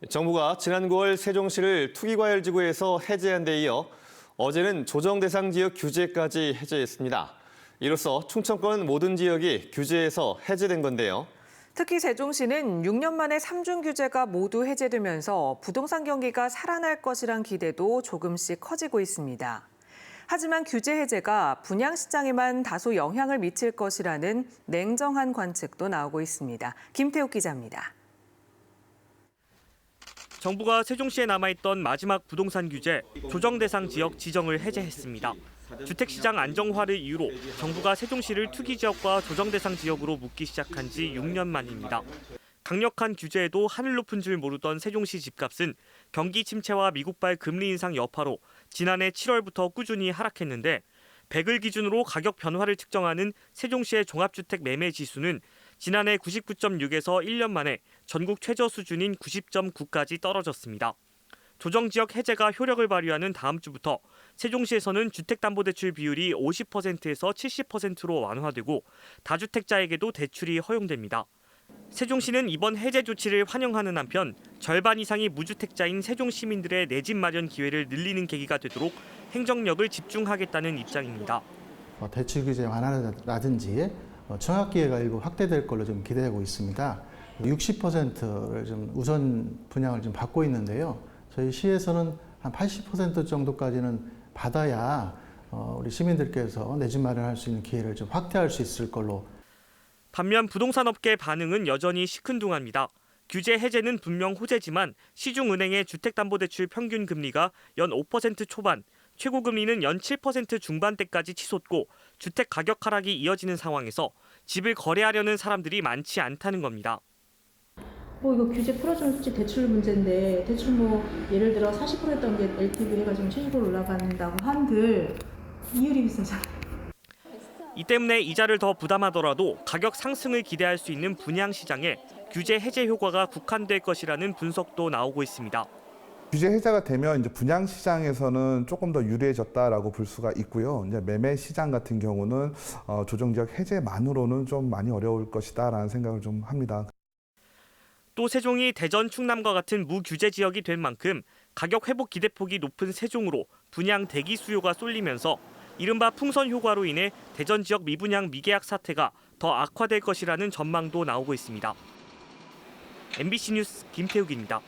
정부가 지난 9월 세종시를 투기과열지구에서 해제한 데 이어 어제는 조정 대상 지역 규제까지 해제했습니다. 이로써 충청권 모든 지역이 규제에서 해제된 건데요. 특히 세종시는 6년 만에 3중 규제가 모두 해제되면서 부동산 경기가 살아날 것이란 기대도 조금씩 커지고 있습니다. 하지만 규제 해제가 분양시장에만 다소 영향을 미칠 것이라는 냉정한 관측도 나오고 있습니다. 김태욱 기자입니다. 정부가 세종시에 남아있던 마지막 부동산 규제, 조정 대상 지역 지정을 해제했습니다. 주택시장 안정화를 이유로 정부가 세종시를 투기지역과 조정 대상 지역으로 묶기 시작한 지 6년 만입니다. 강력한 규제에도 하늘 높은 줄 모르던 세종시 집값은 경기 침체와 미국발 금리 인상 여파로 지난해 7월부터 꾸준히 하락했는데 100을 기준으로 가격 변화를 측정하는 세종시의 종합주택 매매 지수는 지난해 99.6에서 1년 만에 전국 최저 수준인 90.9까지 떨어졌습니다. 조정지역 해제가 효력을 발휘하는 다음 주부터 세종시에서는 주택담보대출 비율이 50%에서 70%로 완화되고 다주택자에게도 대출이 허용됩니다. 세종시는 이번 해제 조치를 환영하는 한편 절반 이상이 무주택자인 세종 시민들의 내 집 마련 기회를 늘리는 계기가 되도록 행정력을 집중하겠다는 입장입니다. 대출 규제 완화라든지 청약 기회가 일부 확대될 걸로 좀 기대하고 있습니다. 60%를 좀 우선 분양을 좀 받고 있는데요. 저희 시에서는 한 80% 정도까지는 받아야 우리 시민들께서 내 집 마련할 수 있는 기회를 좀 확대할 수 있을 걸로. 반면 부동산 업계 반응은 여전히 시큰둥합니다. 규제 해제는 분명 호재지만 시중은행의 주택담보대출 평균 금리가 연 5% 초반, 최고금리는 연 7% 중반대까지 치솟고 주택 가격 하락이 이어지는 상황에서 집을 거래하려는 사람들이 많지 않다는 겁니다. 이거 규제 풀어주면 솔직히 대출 문제인데 대출 예를 들어 40%였던 게 LTV 해가지고 70% 올라간다고 한들 이율이 비싸잖아요. 이 때문에 이자를 더 부담하더라도 가격 상승을 기대할 수 있는 분양시장에 규제 해제 효과가 국한될 것이라는 분석도 나오고 있습니다. 규제 해제가 되면 이제 분양 시장에서는 조금 더 유리해졌다라고 볼 수가 있고요. 이제 매매 시장 같은 경우는 조정 지역 해제만으로는 좀 많이 어려울 것이다라는 생각을 좀 합니다. 또 세종이 대전, 충남과 같은 무규제 지역이 된 만큼 가격 회복 기대폭이 높은 세종으로 분양 대기 수요가 쏠리면서 이른바 풍선 효과로 인해 대전 지역 미분양 미계약 사태가 더 악화될 것이라는 전망도 나오고 있습니다. MBC 뉴스 김태욱입니다.